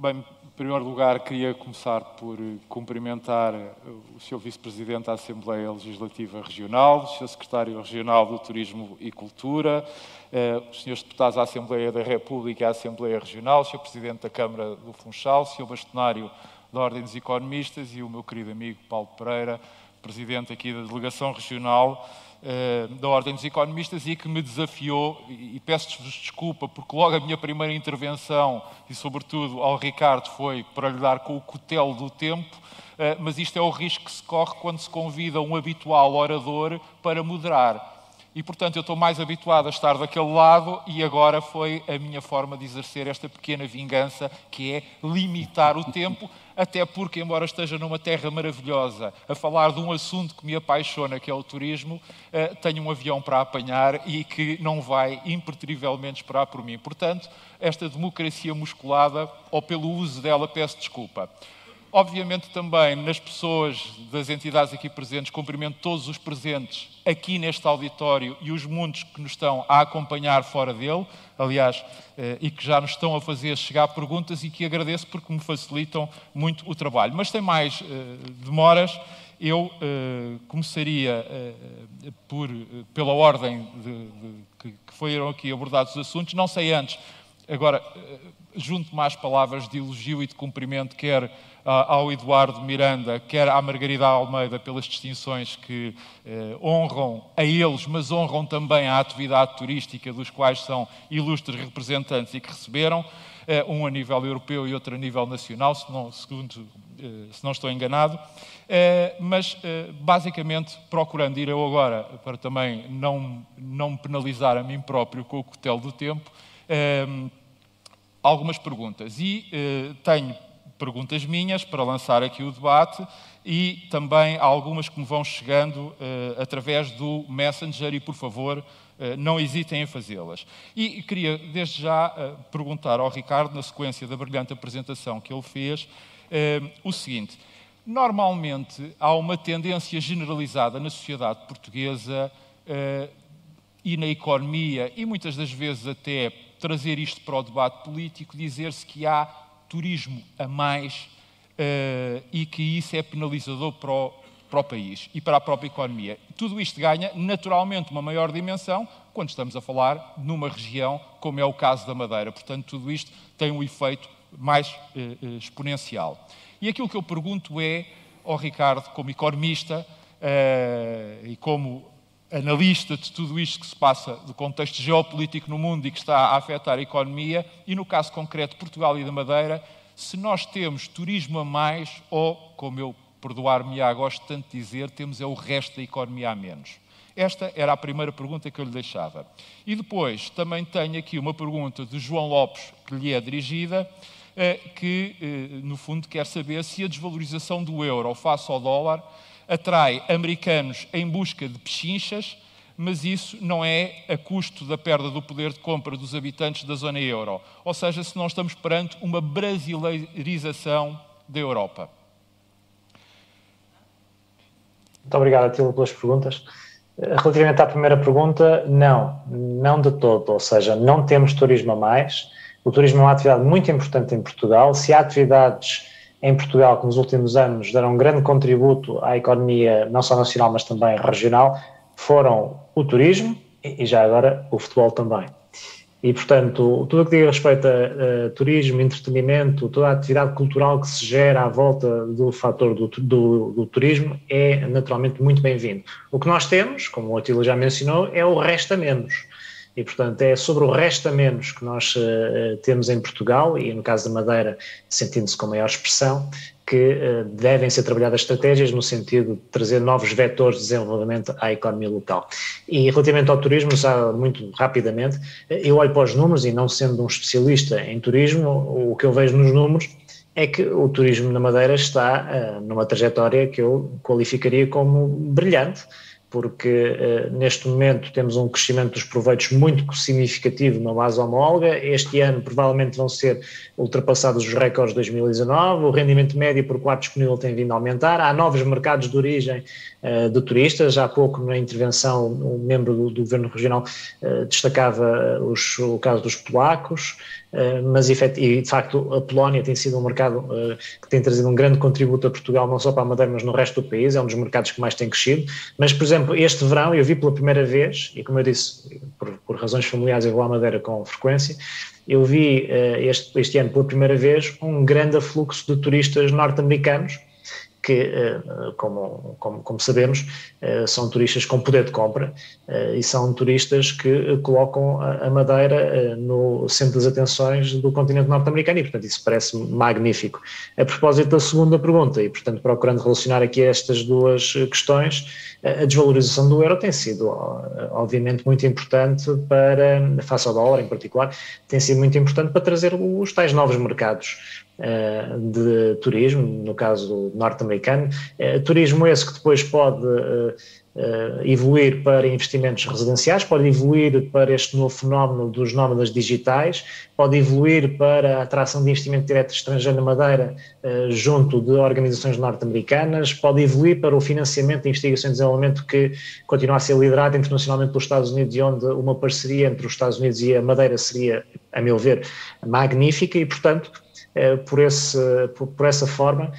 Bem, em primeiro lugar, queria começar por cumprimentar o Sr. Vice-Presidente da Assembleia Legislativa Regional, o Sr. Secretário Regional do Turismo e Cultura, os Srs. Deputados da Assembleia da República e à Assembleia Regional, o Sr. Presidente da Câmara do Funchal, o Sr. Bastonário da Ordem dos Economistas e o meu querido amigo Paulo Pereira, Presidente aqui da Delegação Regional da Ordem dos Economistas, e que me desafiou, e peço-vos desculpa, porque logo a minha primeira intervenção, e sobretudo ao Ricardo, foi para lhe dar com o cutelo do tempo, mas isto é o risco que se corre quando se convida um habitual orador para moderar. E, portanto, eu estou mais habituado a estar daquele lado e agora foi a minha forma de exercer esta pequena vingança, que é limitar o tempo, até porque, embora esteja numa terra maravilhosa a falar de um assunto que me apaixona, que é o turismo, tenho um avião para apanhar e que não vai impertrivelmente esperar por mim. Portanto, esta democracia musculada, ou pelo uso dela, peço desculpa. Obviamente também nas pessoas das entidades aqui presentes, cumprimento todos os presentes aqui neste auditório e os muitos que nos estão a acompanhar fora dele, aliás, e que já nos estão a fazer chegar perguntas e que agradeço porque me facilitam muito o trabalho. Mas sem mais demoras, eu começaria pela ordem que foram aqui abordados os assuntos, não sei antes, agora junto mais palavras de elogio e de cumprimento, quer ao Eduardo Miranda, quer à Margarida Almeida, pelas distinções que honram a eles, mas honram também a atividade turística, dos quais são ilustres representantes e que receberam, um a nível europeu e outro a nível nacional, se não estou enganado, mas basicamente procurando ir eu agora, para também não me penalizar a mim próprio com o cutelo do tempo, algumas perguntas. E tenho perguntas minhas para lançar aqui o debate e também algumas que me vão chegando através do Messenger e, por favor, não hesitem em fazê-las. E queria, desde já, perguntar ao Ricardo, na sequência da brilhante apresentação que ele fez, o seguinte: normalmente há uma tendência generalizada na sociedade portuguesa e na economia, e muitas das vezes até trazer isto para o debate político, dizer-se que há turismo a mais e que isso é penalizador para o país e para a própria economia. Tudo isto ganha, naturalmente, uma maior dimensão quando estamos a falar numa região como é o caso da Madeira. Portanto, tudo isto tem um efeito mais exponencial. E aquilo que eu pergunto é ao Ricardo, como economista e como analista de tudo isto que se passa do contexto geopolítico no mundo e que está a afetar a economia, e no caso concreto de Portugal e da Madeira, se nós temos turismo a mais ou, como eu, perdoar-me-á, gosto tanto de dizer, temos o resto da economia a menos. Esta era a primeira pergunta que eu lhe deixava. E depois também tenho aqui uma pergunta de João Lopes, que lhe é dirigida, que no fundo quer saber se a desvalorização do euro face ao dólar atrai americanos em busca de pechinchas, mas isso não é a custo da perda do poder de compra dos habitantes da zona euro. Ou seja, se não estamos perante uma brasileirização da Europa. Muito obrigado, Atílio, pelas perguntas. Relativamente à primeira pergunta, não de todo. Ou seja, não temos turismo a mais. O turismo é uma atividade muito importante em Portugal. Se há atividades em Portugal que nos últimos anos deram um grande contributo à economia, não só nacional, mas também regional, foram o turismo e já agora o futebol também. E, portanto, tudo o que diga respeito a turismo, entretenimento, toda a atividade cultural que se gera à volta do fator do turismo é naturalmente muito bem-vindo. O que nós temos, como o Atílio já mencionou, é o resto a menos. E, portanto, é sobre o resto a menos que nós temos em Portugal, e no caso da Madeira, sentindo-se com maior expressão, que devem ser trabalhadas estratégias no sentido de trazer novos vetores de desenvolvimento à economia local. E relativamente ao turismo, já muito rapidamente, eu olho para os números e não sendo um especialista em turismo, o que eu vejo nos números é que o turismo na Madeira está numa trajetória que eu qualificaria como brilhante. porque neste momento temos um crescimento dos proveitos muito significativo na base homóloga. Este ano provavelmente vão ser ultrapassados os recordes de 2019, o rendimento médio por quarto disponível tem vindo a aumentar, há novos mercados de origem de turistas. Há pouco na intervenção um membro do Governo Regional destacava o caso dos polacos, mas de facto a Polónia tem sido um mercado que tem trazido um grande contributo a Portugal, não só para a Madeira, mas no resto do país. É um dos mercados que mais tem crescido. Mas, por exemplo, este verão eu vi pela primeira vez, e como eu disse, por razões familiares eu vou à Madeira com frequência, eu vi este ano pela primeira vez um grande afluxo de turistas norte-americanos, que, como sabemos, são turistas com poder de compra e são turistas que colocam a Madeira no centro das atenções do continente norte-americano e, portanto, isso parece magnífico. A propósito da segunda pergunta, e, portanto, procurando relacionar aqui estas duas questões, a desvalorização do euro tem sido, obviamente, muito importante face ao dólar em particular, tem sido muito importante para trazer os tais novos mercados de turismo, no caso norte-americano, turismo esse que depois pode evoluir para investimentos residenciais, pode evoluir para este novo fenómeno dos nómadas digitais, pode evoluir para a atração de investimento direto estrangeiro na Madeira junto de organizações norte-americanas, pode evoluir para o financiamento de investigação e desenvolvimento que continua a ser liderado internacionalmente pelos Estados Unidos e onde uma parceria entre os Estados Unidos e a Madeira seria, a meu ver, magnífica e, portanto, por essa forma,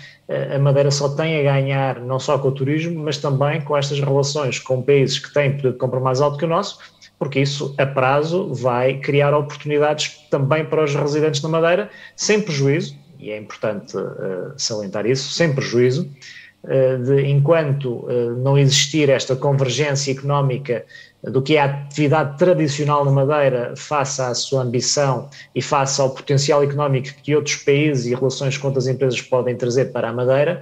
a Madeira só tem a ganhar não só com o turismo, mas também com estas relações com países que têm poder de compra mais alto que o nosso, porque isso, a prazo, vai criar oportunidades também para os residentes na Madeira, sem prejuízo, e é importante salientar isso, sem prejuízo, enquanto não existir esta convergência económica do que é a atividade tradicional na Madeira face à sua ambição e face ao potencial económico que outros países e relações com outras empresas podem trazer para a Madeira,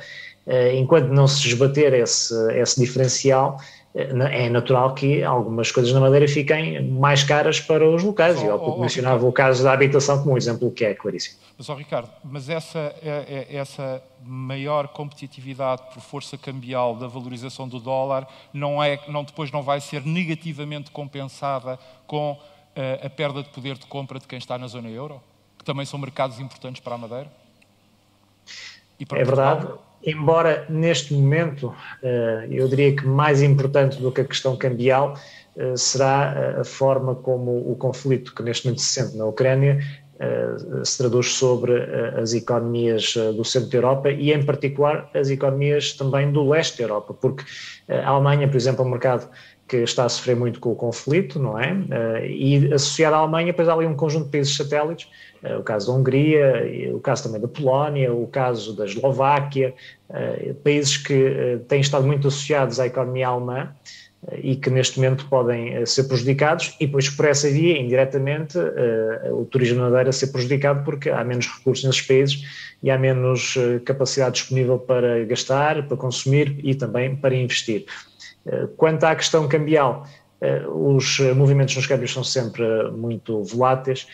enquanto não se esbater esse diferencial, é natural que algumas coisas na Madeira fiquem mais caras para os locais. Eu há pouco mencionava o caso da habitação como um exemplo que é claríssimo. Mas, Ricardo, essa maior competitividade por força cambial da valorização do dólar depois não vai ser negativamente compensada com a perda de poder de compra de quem está na zona euro? Que também são mercados importantes para a Madeira? E para Portugal? Verdade. Embora neste momento, eu diria que mais importante do que a questão cambial será a forma como o conflito que neste momento se sente na Ucrânia se traduz sobre as economias do centro da Europa e, em particular, as economias também do leste da Europa, porque a Alemanha, por exemplo, é um mercado que está a sofrer muito com o conflito, não é? E associado à Alemanha, depois há ali um conjunto de países satélites, o caso da Hungria, o caso também da Polónia, o caso da Eslováquia, países que têm estado muito associados à economia alemã e que neste momento podem ser prejudicados e depois por essa via, indiretamente, o turismo na Madeira ser prejudicado porque há menos recursos nesses países e há menos capacidade disponível para gastar, para consumir e também para investir. Quanto à questão cambial, os movimentos nos câmbios são sempre muito voláteis.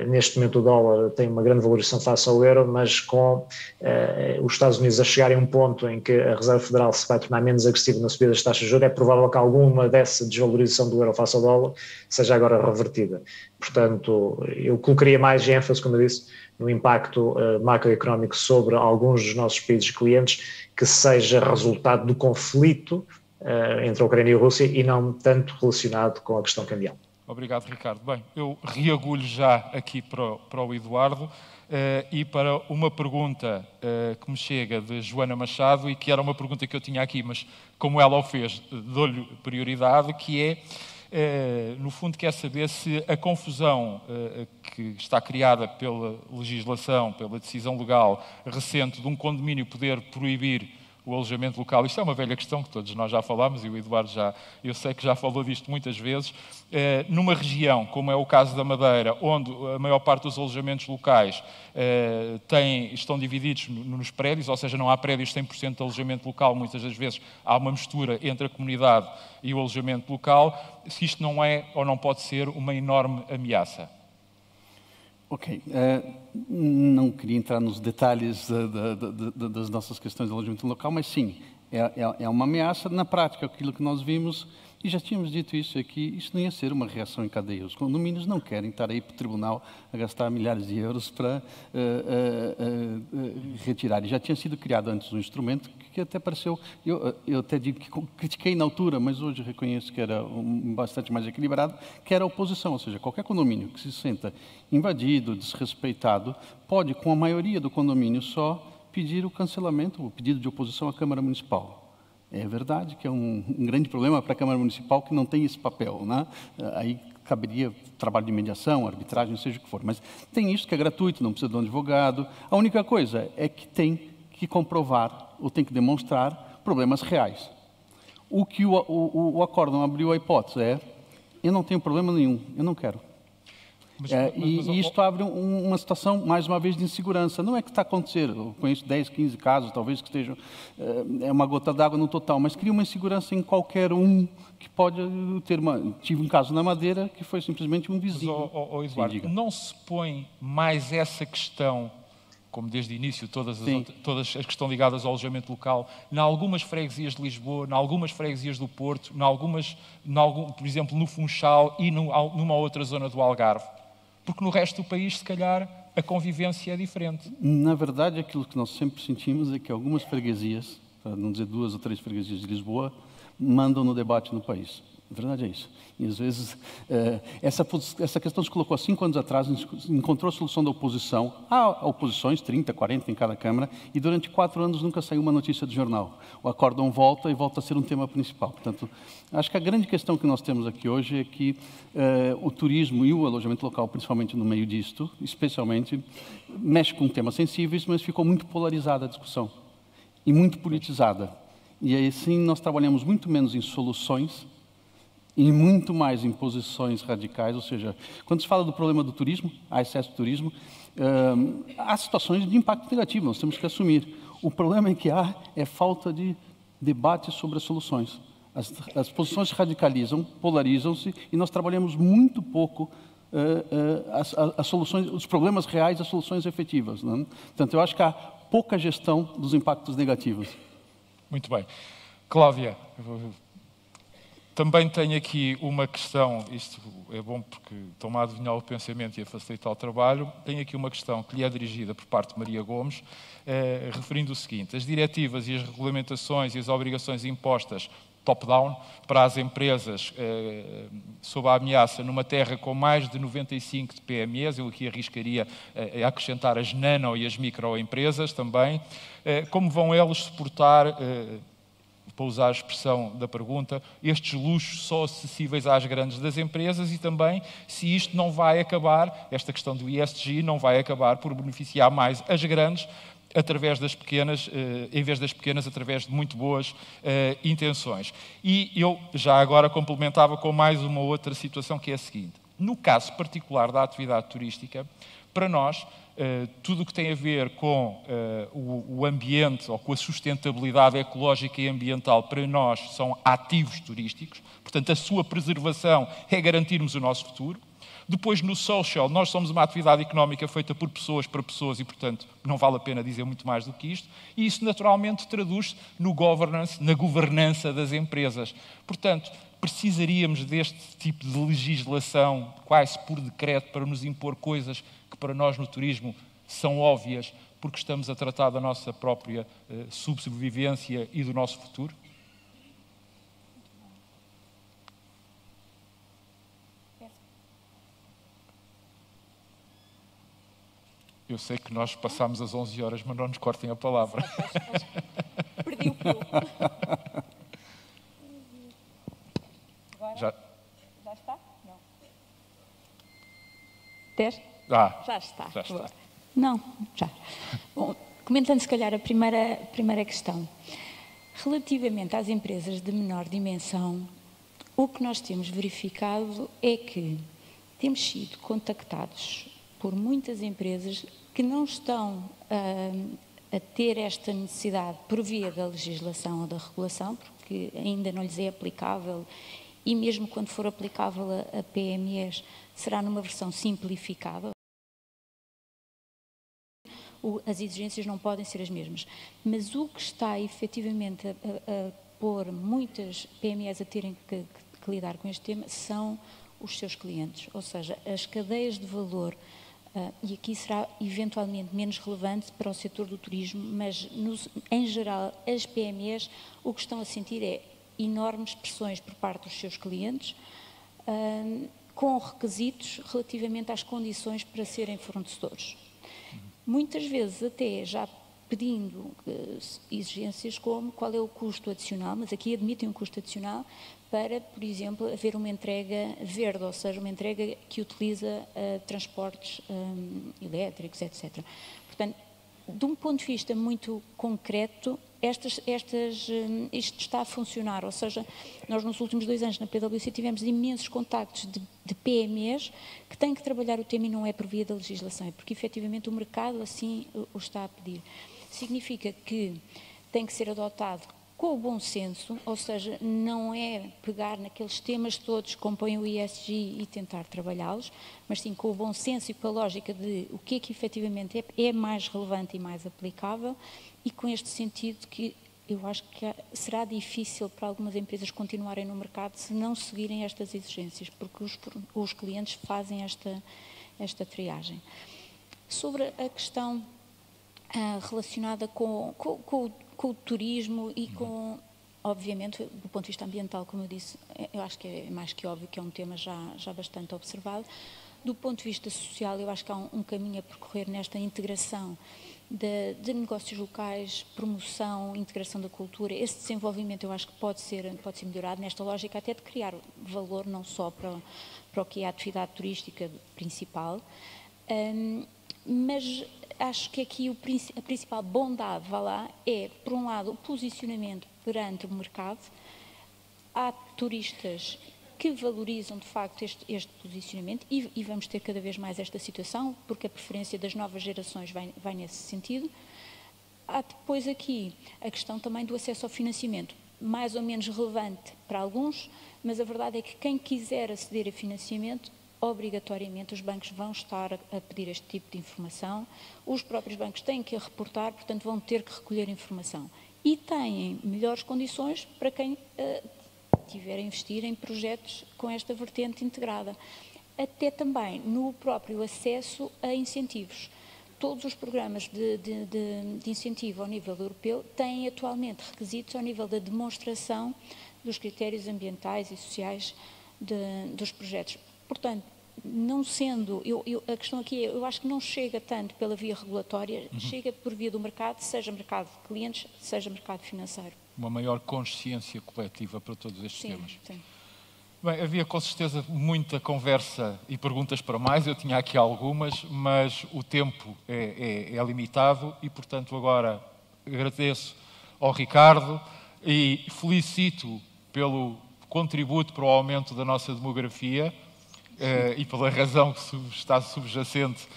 Neste momento o dólar tem uma grande valorização face ao euro, mas com os Estados Unidos a chegarem a um ponto em que a Reserva Federal se vai tornar menos agressiva na subida das taxas de juros, é provável que alguma dessa desvalorização do euro face ao dólar seja agora revertida. Portanto, eu colocaria mais ênfase, como eu disse, no impacto macroeconómico sobre alguns dos nossos países clientes, que seja resultado do conflito entre a Ucrânia e a Rússia e não tanto relacionado com a questão cambial. Obrigado, Ricardo. Bem, eu reagulho já aqui para o Eduardo e para uma pergunta que me chega de Joana Machado e que era uma pergunta que eu tinha aqui, mas como ela o fez, dou-lhe prioridade, que no fundo quer saber se a confusão que está criada pela legislação, pela decisão legal recente de um condomínio poder proibir o alojamento local, isto é uma velha questão que todos nós já falámos e o Eduardo eu sei que já falou disto muitas vezes, numa região, como é o caso da Madeira, onde a maior parte dos alojamentos locais estão divididos nos prédios, ou seja, não há prédios 100% de alojamento local, muitas das vezes há uma mistura entre a comunidade e o alojamento local, se isto não é ou não pode ser uma enorme ameaça. Ok, não queria entrar nos detalhes das nossas questões de alojamento local, mas sim, É uma ameaça. Na prática, aquilo que nós vimos, e já tínhamos dito isso aqui, isso não ia ser uma reação em cadeia. Os condomínios não querem estar aí para o tribunal a gastar milhares de euros para retirar. E já tinha sido criado antes um instrumento que até pareceu, eu até digo que critiquei na altura, mas hoje reconheço que era bastante mais equilibrado, que era a oposição, ou seja, qualquer condomínio que se senta invadido, desrespeitado, pode, com a maioria do condomínio só, pedir o cancelamento, o pedido de oposição à Câmara Municipal. É verdade que é um grande problema para a Câmara Municipal que não tem esse papel, né? Aí caberia trabalho de mediação, arbitragem, seja o que for. Mas tem isso que é gratuito, não precisa de um advogado. A única coisa é que tem que comprovar ou tem que demonstrar problemas reais. O que o acórdão abriu a hipótese é: eu não tenho problema nenhum, eu não quero. E isto abre uma situação, mais uma vez, de insegurança. Não é que está acontecendo, eu conheço 10, 15 casos, talvez que estejam, é uma gota d'água no total, mas cria uma insegurança em qualquer um que pode ter Tive um caso na Madeira que foi simplesmente um vizinho. Mas, Eduardo, não se põe mais essa questão, como desde o início todas as que estão ligadas ao alojamento local, em algumas freguesias de Lisboa, em algumas freguesias do Porto, por exemplo, no Funchal e numa outra zona do Algarve? Porque no resto do país, se calhar, a convivência é diferente. Na verdade, aquilo que nós sempre sentimos é que algumas freguesias, para não dizer 2 ou 3 freguesias de Lisboa, mandam no debate no país. A verdade é isso. E, às vezes, essa questão se colocou há 5 anos atrás, encontrou a solução da oposição. Há oposições, 30, 40 em cada Câmara, e durante 4 anos nunca saiu uma notícia de jornal. O acórdão volta e volta a ser um tema principal. Portanto, acho que a grande questão que nós temos aqui hoje é que o turismo e o alojamento local, principalmente no meio disto, especialmente, mexe com temas sensíveis, mas ficou muito polarizada a discussão e muito politizada. E aí, sim, nós trabalhamos muito menos em soluções e muito mais em posições radicais, ou seja, quando se fala do problema do turismo, há excesso de turismo, há situações de impacto negativo, nós temos que assumir. O problema é que há falta de debate sobre as soluções. As posições se radicalizam, polarizam-se, e nós trabalhamos muito pouco as soluções, os problemas reais, as soluções efetivas, não é? Portanto, eu acho que há pouca gestão dos impactos negativos. Muito bem. Cláudia, também tenho aqui uma questão, isto é bom porque estão-me a adivinhar o pensamento e a facilitar o trabalho. Tenho aqui uma questão que lhe é dirigida por parte de Maria Gomes, referindo o seguinte: as diretivas e as regulamentações e as obrigações impostas top-down para as empresas sob a ameaça numa terra com mais de 95 de PMEs, eu aqui arriscaria a acrescentar as nano e as microempresas também, como vão eles suportar, para usar a expressão da pergunta, estes luxos só acessíveis às grandes das empresas, e também se isto não vai acabar, esta questão do ESG não vai acabar por beneficiar mais as grandes através das pequenas, em vez das pequenas, através de muito boas intenções. E eu já agora complementava com mais uma outra situação, que é a seguinte: no caso particular da atividade turística, para nós, tudo o que tem a ver com o ambiente ou com a sustentabilidade ecológica e ambiental, para nós são ativos turísticos, portanto a sua preservação é garantirmos o nosso futuro. Depois, no social, nós somos uma atividade económica feita por pessoas para pessoas e, portanto, não vale a pena dizer muito mais do que isto. E isso, naturalmente, traduz-se no governance, na governança das empresas. Portanto, precisaríamos deste tipo de legislação, quase por decreto, para nos impor coisas que para nós no turismo são óbvias, porque estamos a tratar da nossa própria sobrevivência e do nosso futuro? Eu sei que nós passámos as 11 horas, mas não nos cortem a palavra. Perdi o fio. Agora? Já está? Não. 10? Já está. Já está. Não, já. Bom, comentando se calhar a primeira questão. Relativamente às empresas de menor dimensão, o que nós temos verificado é que temos sido contactados por muitas empresas que não estão a ter esta necessidade por via da legislação ou da regulação, porque ainda não lhes é aplicável, e mesmo quando for aplicável a PMEs, será numa versão simplificada. as exigências não podem ser as mesmas. Mas o que está efetivamente a pôr muitas PMEs a terem que lidar com este tema são os seus clientes, ou seja, as cadeias de valor, e aqui será eventualmente menos relevante para o setor do turismo, mas em geral as PMEs o que estão a sentir é enormes pressões por parte dos seus clientes, com requisitos relativamente às condições para serem fornecedores. Muitas vezes até já pedindo exigências como qual é o custo adicional, mas aqui admitem um custo adicional para, por exemplo, haver uma entrega verde, ou seja, uma entrega que utiliza transportes elétricos, etc. Portanto, de um ponto de vista muito concreto, isto está a funcionar, ou seja, nós nos últimos 2 anos na PwC tivemos imensos contactos de PMEs que têm que trabalhar o tema e não é por via da legislação, é porque efetivamente o mercado assim o está a pedir. Significa que tem que ser adotado com o bom senso, ou seja, não é pegar naqueles temas todos que compõem o ESG e tentar trabalhá-los, mas sim com o bom senso e com a lógica de o que é que efetivamente é mais relevante e mais aplicável, e com este sentido que eu acho que será difícil para algumas empresas continuarem no mercado se não seguirem estas exigências, porque os clientes fazem esta triagem. Sobre a questão relacionada com o turismo e com, obviamente, do ponto de vista ambiental, como eu disse, eu acho que é mais que óbvio que é um tema já bastante observado. Do ponto de vista social, eu acho que há um caminho a percorrer nesta integração de negócios locais, promoção, integração da cultura. Esse desenvolvimento eu acho que pode ser melhorado nesta lógica até de criar valor não só para o que é a atividade turística principal, mas acho que aqui a principal bondade, vá lá, é, por um lado, o posicionamento perante o mercado. Há turistas que valorizam, de facto, este posicionamento e vamos ter cada vez mais esta situação, porque a preferência das novas gerações vai nesse sentido. Há depois aqui a questão também do acesso ao financiamento, mais ou menos relevante para alguns, mas a verdade é que quem quiser aceder a financiamento, obrigatoriamente os bancos vão estar a pedir este tipo de informação, os próprios bancos têm que a reportar, portanto vão ter que recolher informação. E têm melhores condições para quem tiver a investir em projetos com esta vertente integrada. Até também no próprio acesso a incentivos. Todos os programas de incentivo ao nível europeu têm atualmente requisitos ao nível da demonstração dos critérios ambientais e sociais dos projetos. Portanto, não sendo, a questão aqui é, eu acho que não chega tanto pela via regulatória, chega por via do mercado, seja mercado de clientes, seja mercado financeiro. Uma maior consciência coletiva para todos estes temas. Sim. Bem, havia com certeza muita conversa e perguntas para mais, eu tinha aqui algumas, mas o tempo é limitado e, portanto, agora agradeço ao Ricardo e felicito pelo contributo para o aumento da nossa demografia e pela razão que está subjacente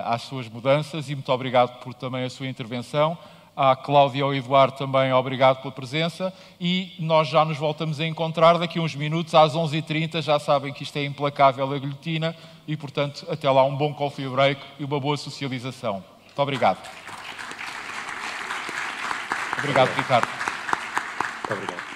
às suas mudanças, e muito obrigado por também a sua intervenção. À Cláudia e ao Eduardo também obrigado pela presença, e nós já nos voltamos a encontrar daqui a uns minutos às 11h30, já sabem que isto é implacável a guilhotina e, portanto, até lá um bom coffee break e uma boa socialização. Muito obrigado. Obrigado, Ricardo. Muito obrigado.